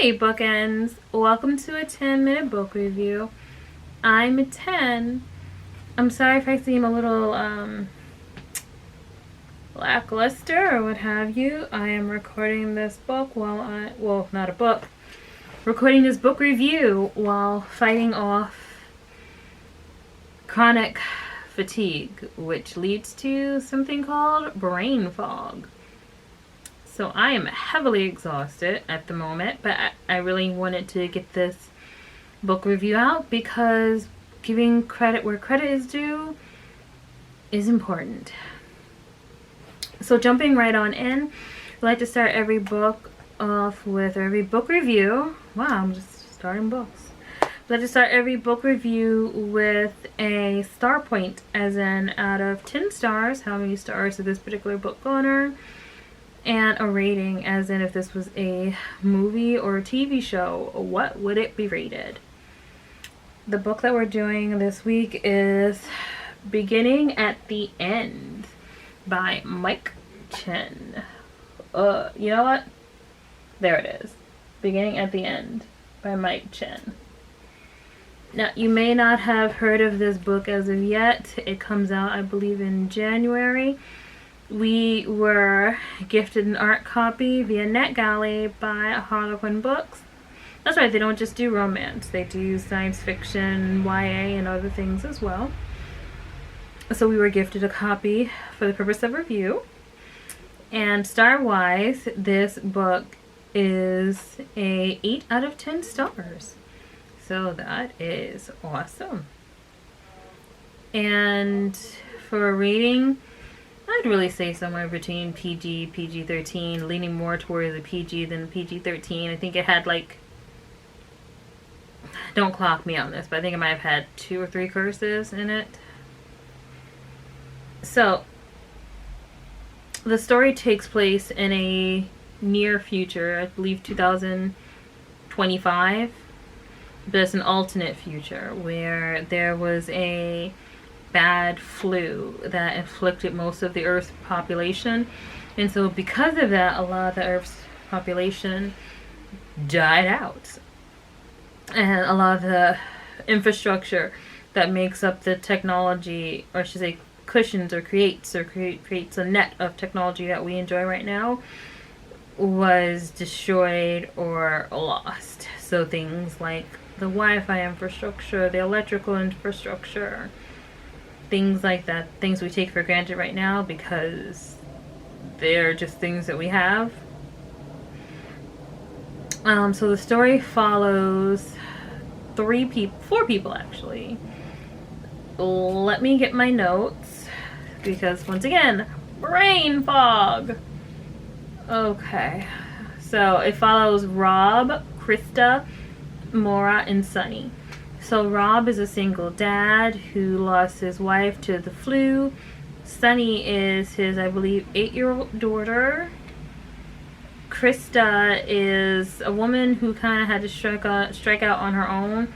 Hey bookends, welcome to a 10-minute book review. I'm 10. I'm sorry if I seem a little lackluster or what have you. I am recording this book not a book, recording this book review while fighting off chronic fatigue, which leads to something called brain fog. So I am heavily exhausted at the moment, but I really wanted to get this book review out because giving credit where credit is due is important. So jumping right on in, I like to start every book off with every book review. Wow, I'm just starting books. I like to start every book review with a star point, as in out of 10 stars, how many stars did this particular book garner? And a rating, as in if this was a movie or a TV show, what would it be rated? The book that we're doing this week is Beginning at the End by Mike Chen. You know what? There it is. Beginning at the End by Mike Chen. Now, you may not have heard of this book as of yet. It comes out, I believe, in January. We were gifted an art copy via NetGalley by Harlequin Books. That's right, they don't just do romance. They do science fiction, YA, and other things as well. So we were gifted a copy for the purpose of review. And star-wise, this book is a 8 out of 10 stars. So that is awesome. And for a rating, I'd really say somewhere between PG, PG-13, leaning more towards a PG than PG-13. I think it had don't clock me on this, but I think it might have had 2 or 3 curses in it. So, the story takes place in a near future, I believe 2025, but it's an alternate future where there was a bad flu that inflicted most of the Earth's population, and so because of that, a lot of the Earth's population died out, and a lot of the infrastructure that makes up the technology, or I should say cushions or creates a net of technology that we enjoy right now, was destroyed or lost. So things like the Wi-Fi infrastructure, the electrical infrastructure, things like that, things we take for granted right now because they're just things that we have. So the story follows 4 people actually. Let me get my notes because once again, brain fog. Okay, so it follows Rob, Krista, Maura, and Sunny. So Rob is a single dad who lost his wife to the flu. Sunny is his, I believe, 8-year-old daughter. Krista is a woman who kind of had to strike out on her own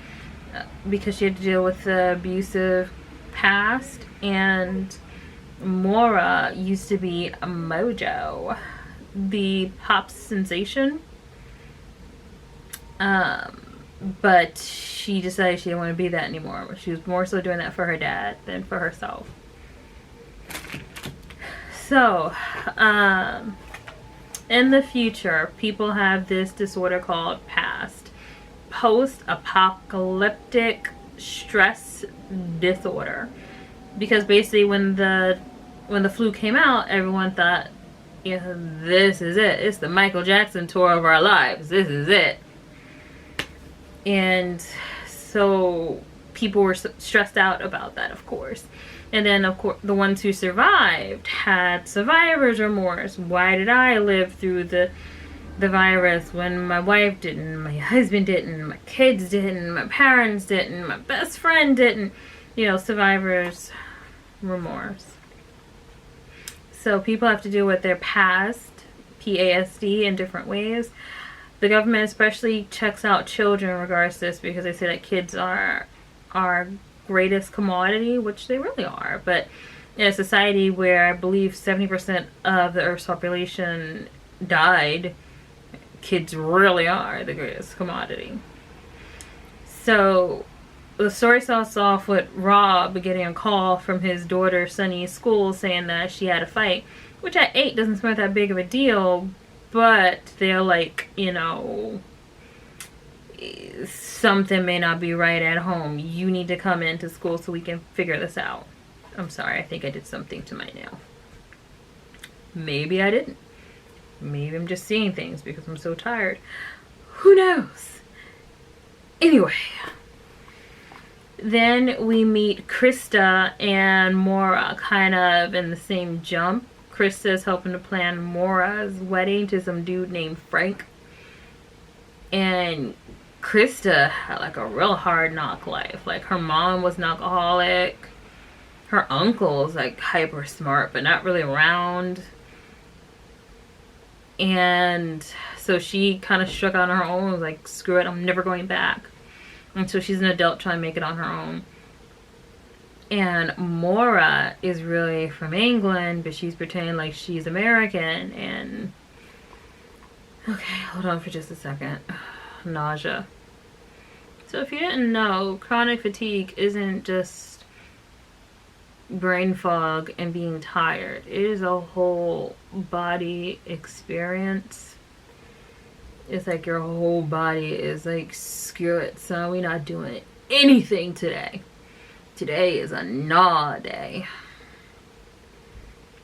because she had to deal with the abusive past. And Maura used to be a mojo, the pop sensation. But she decided she didn't want to be that anymore. She was more so doing that for her dad than for herself. So, in the future, people have this disorder called post-apocalyptic stress disorder. Because basically when the flu came out, everyone thought, yeah, this is it. It's the Michael Jackson tour of our lives. This is it. And so people were stressed out about that, of course. And then, of course, the ones who survived had survivor's remorse. Why did I live through the virus when my wife didn't, my husband didn't, my kids didn't, my parents didn't, my best friend didn't? You know, survivor's remorse. So people have to deal with their past, PASD, in different ways. The government especially checks out children in regards to this because they say that kids are our greatest commodity, which they really are. But in a society where I believe 70% of the Earth's population died, kids really are the greatest commodity. So the story starts off with Rob getting a call from his daughter Sunny's school saying that she had a fight, which at 8 doesn't seem like that big of a deal, but they're like, you know, something may not be right at home. You need to come into school so we can figure this out. I'm sorry, I think I did something to my nail. Maybe I didn't. Maybe I'm just seeing things because I'm so tired. Who knows? Anyway. Then we meet Krista and Maura kind of in the same jump. Krista is helping to plan Maura's wedding to some dude named Frank. And Krista had like a real hard knock life. Like her mom was an alcoholic. Her uncle was like hyper smart but not really around. And so she kind of struck on her own. Was like, screw it, I'm never going back. And so she's an adult trying to make it on her own. And Maura is really from England, but she's pretending like she's American. And okay, hold on for just a second. Nausea. So if you didn't know, chronic fatigue isn't just brain fog and being tired. It is a whole body experience. It's like your whole body is like, screw it, son, we're not doing anything today. Today is a gnaw day.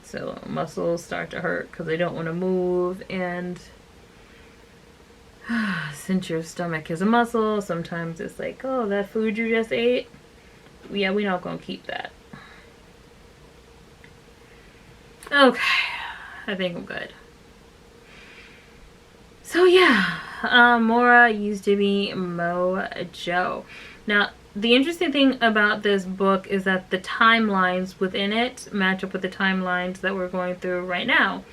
So muscles start to hurt because they don't want to move, and since your stomach is a muscle, sometimes it's like, oh, that food you just ate, yeah, we're not going to keep that. Okay, I think I'm good. So yeah, Maura used to be Mojo. Now, the interesting thing about this book is that the timelines within it match up with the timelines that we're going through right now.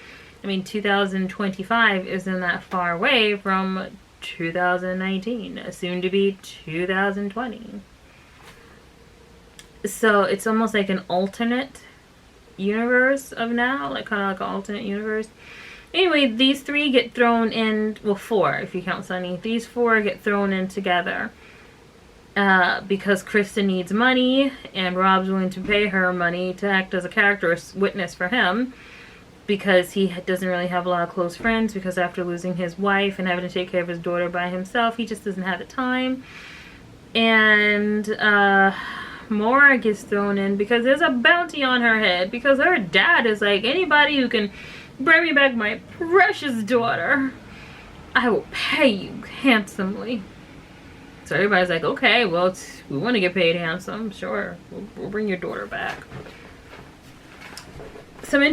I mean, 2025 isn't that far away from 2019, soon to be 2020. So it's almost like an alternate universe of now, like kind of like an alternate universe. Anyway, these three get thrown in, well, 4 if you count Sunny. These 4 get thrown in together because Krista needs money and Rob's willing to pay her money to act as a character witness for him because he doesn't really have a lot of close friends, because after losing his wife and having to take care of his daughter by himself, he just doesn't have the time. And Maura gets thrown in because there's a bounty on her head, because her dad is like, anybody who can bring me back my precious daughter, I will pay you handsomely. So everybody's like, okay, well, we want to get paid handsome. Sure, we'll bring your daughter back. Some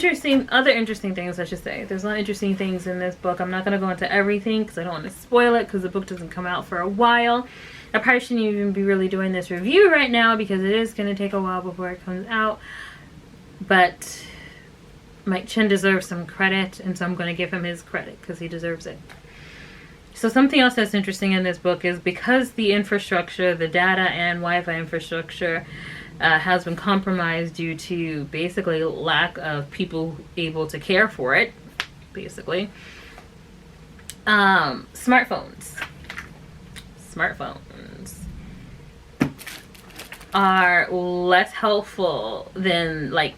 other interesting things, I should say. There's a lot of interesting things in this book. I'm not going to go into everything because I don't want to spoil it, because the book doesn't come out for a while. I probably shouldn't even be really doing this review right now because it is going to take a while before it comes out. But Mike Chen deserves some credit, and so I'm going to give him his credit because he deserves it. So something else that's interesting in this book is because the infrastructure, the data and Wi-Fi infrastructure, has been compromised due to basically lack of people able to care for it, basically. Smartphones are less helpful than like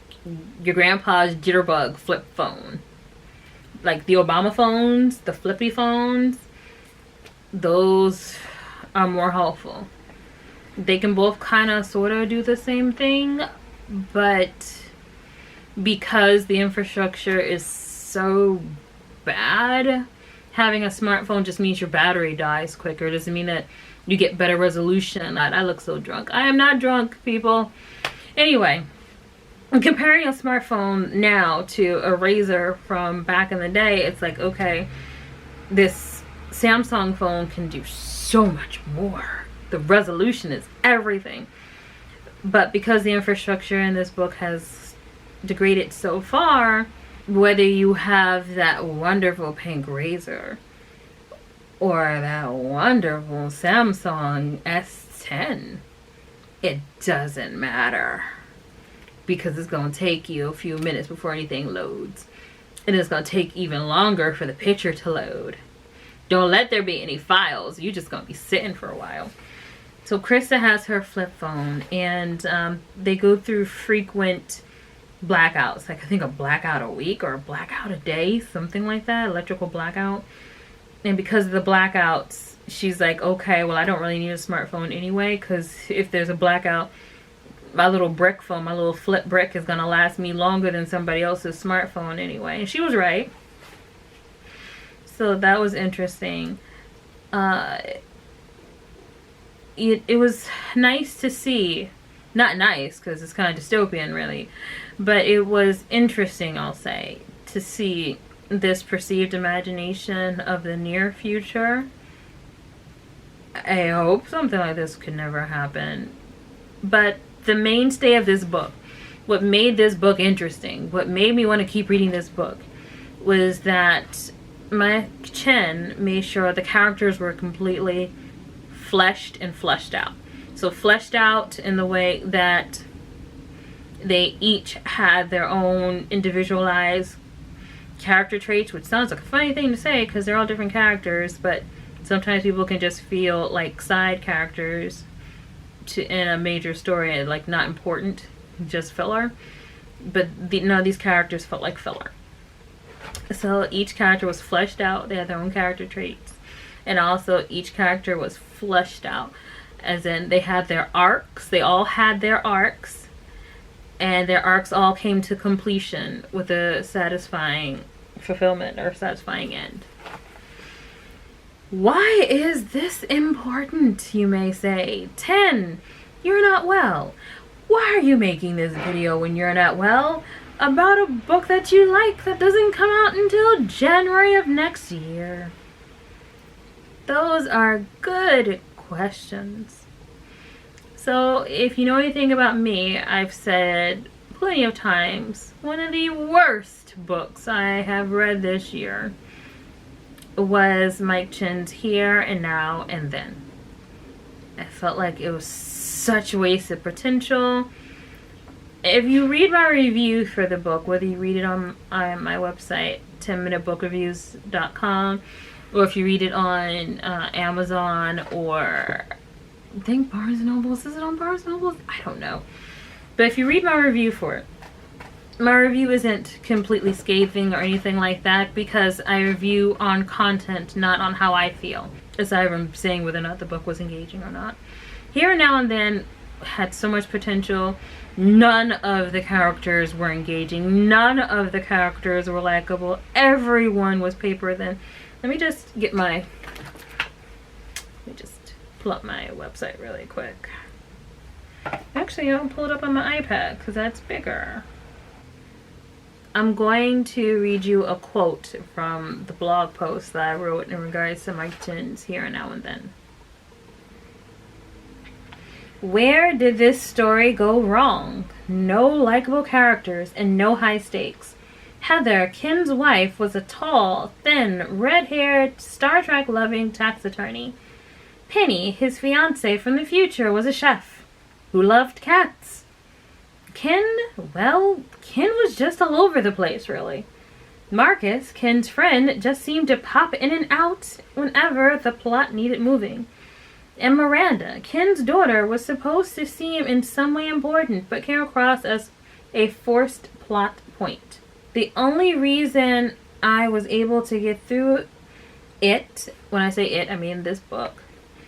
your grandpa's jitterbug flip phone. Like the Obama phones, the flippy phones, those are more helpful. They can both kind of sort of do the same thing, but because the infrastructure is so bad, having a smartphone just means your battery dies quicker. It doesn't mean that you get better resolution. I look so drunk. I am not drunk, people. Anyway, comparing a smartphone now to a Razr from back in the day, it's like, okay, this Samsung phone can do so much more. The resolution is everything. But because the infrastructure in this book has degraded so far, whether you have that wonderful pink Razr or that wonderful Samsung S10, it doesn't matter. Because it's going to take you a few minutes before anything loads. And it's going to take even longer for the picture to load. Don't let there be any files. You're just gonna be sitting for a while. So Krista has her flip phone, and they go through frequent blackouts. Like I think a blackout a week or a blackout a day, something like that, electrical blackout. And because of the blackouts, she's like, okay, well, I don't really need a smartphone anyway, because if there's a blackout, my little brick phone, my little flip brick is gonna last me longer than somebody else's smartphone anyway. And she was right. So that was interesting. It was nice to see, not nice because it's kind of dystopian really, but it was interesting, I'll say, to see this perceived imagination of the near future. I hope something like this could never happen. But the mainstay of this book, what made this book interesting, what made me want to keep reading this book, was that Mike Chen made sure the characters were completely fleshed and fleshed out. So fleshed out in the way that they each had their own individualized character traits, which sounds like a funny thing to say because they're all different characters, but sometimes people can just feel like side characters in a major story, like not important, just filler. But none of these characters felt like filler. So each character was fleshed out. They had their own character traits. And also each character was fleshed out, as in they had their arcs. They all had their arcs, and their arcs all came to completion with a satisfying fulfillment or satisfying end. Why is this important, you may say? 10, you're not well. Why are you making this video when you're not well about a book that you like that doesn't come out until January of next year? Those are good questions. So if you know anything about me, I've said plenty of times, one of the worst books I have read this year was Mike Chen's Here and Now and Then. I felt like it was such wasted potential. If you read my review for the book, whether you read it on my website, 10minuteBookReviews.com, or if you read it on Amazon or I think Barnes & Nobles. Is it on Barnes & Nobles? I don't know. But if you read my review for it, my review isn't completely scathing or anything like that because I review on content, not on how I feel. Aside from saying whether or not the book was engaging or not. Here and Now and Then had so much potential. None of the characters were engaging. None of the characters were likable. Everyone was paper thin. Let me just pull up my website really quick. Actually, I'll pull it up on my iPad because that's bigger. I'm going to read you a quote from the blog post that I wrote in regards to Mike Chen's Here and Now and Then. Where did this story go wrong? No likable characters and no high stakes. Heather, Ken's wife, was a tall, thin, red-haired, Star Trek-loving tax attorney. Penny, his fiancée from the future, was a chef who loved cats. Ken was just all over the place, really. Marcus, Ken's friend, just seemed to pop in and out whenever the plot needed moving. And Miranda, Ken's daughter, was supposed to seem in some way important, but came across as a forced plot point. The only reason I was able to get through it, when I say it, I mean this book,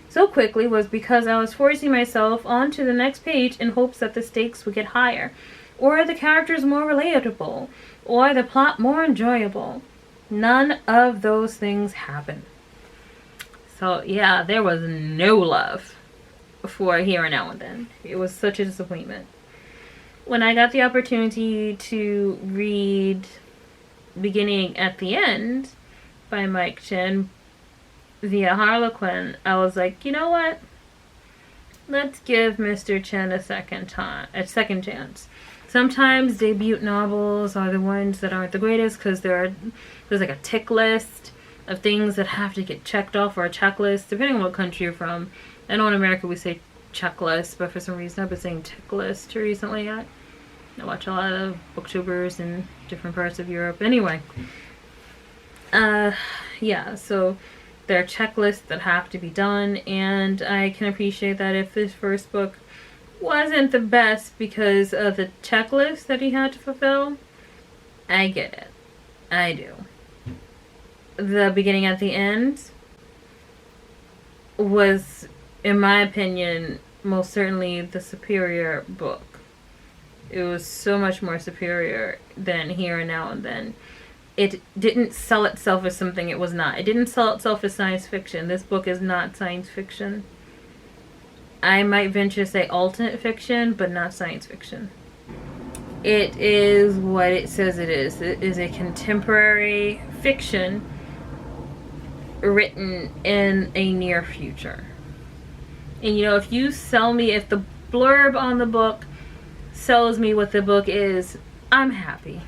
so quickly was because I was forcing myself onto the next page in hopes that the stakes would get higher, or the characters more relatable, or the plot more enjoyable. None of those things happened. So yeah, there was no love for Here and Now and Then. It was such a disappointment. When I got the opportunity to read Beginning at the End by Mike Chen via Harlequin, I was like, you know what? Let's give Mr. Chen a second chance. Sometimes debut novels are the ones that aren't the greatest because there's like a tick list of things that have to get checked off, or a checklist, depending on what country you're from. I know in America we say checklist, but for some reason I've been saying tick list recently. I watch a lot of booktubers in different parts of Europe. Anyway, yeah, so There are checklists that have to be done, and I can appreciate that if this first book wasn't the best because of the checklist that he had to fulfill. I get it. I do. The beginning at the end was, in my opinion, most certainly the superior book. It was so much more superior than Here and Now and Then. It didn't sell itself as something it was not. It didn't sell itself as science fiction. This book is not science fiction. I might venture to say alternate fiction, but not science fiction. It is what it says it is. It is a contemporary fiction written in a near future. And you know, if the blurb on the book sells me what the book is, I'm happy.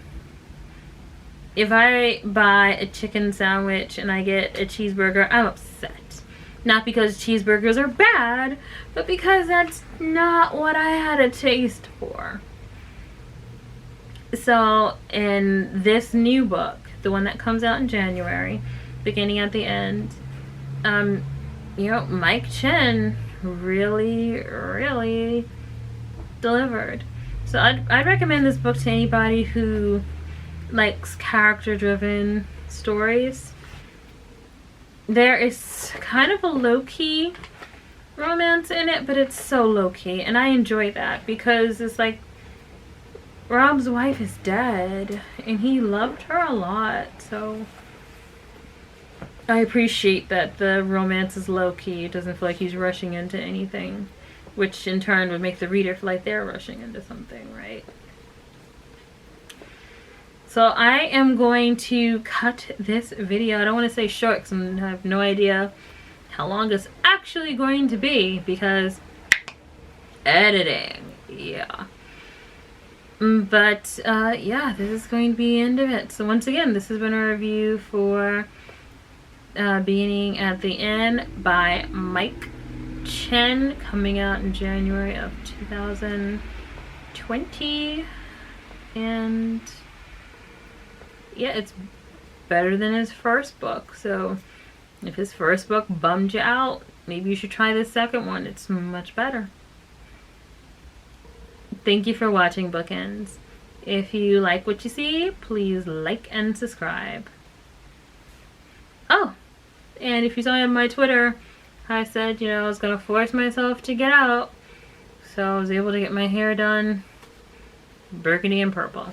If I buy a chicken sandwich and I get a cheeseburger, I'm upset. Not because cheeseburgers are bad, but because that's not what I had a taste for. So, in this new book, the one that comes out in January, beginning at the end, you know, Mike Chen really, really delivered. So I'd recommend this book to anybody who likes character-driven stories. There is kind of a low-key romance in it, but it's so low-key, and I enjoy that because it's like Rob's wife is dead, and he loved her a lot, so I appreciate that the romance is low-key. It doesn't feel like he's rushing into anything, which in turn would make the reader feel like they're rushing into something, right? So I am going to cut this video. I don't want to say short because I have no idea how long it's actually going to be because editing, yeah. But yeah, this is going to be the end of it. So once again, this has been a review for Beginning at the End by Mike Chen, coming out in January of 2020. And yeah, it's better than his first book. So if his first book bummed you out, maybe you should try the second one. It's much better. Thank you for watching Bookends. If you like what you see, please like and subscribe. Oh, and if you saw on my Twitter, I said, you know, I was going to force myself to get out. So I was able to get my hair done burgundy and purple.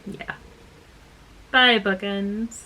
Yeah. Bye, Bookends.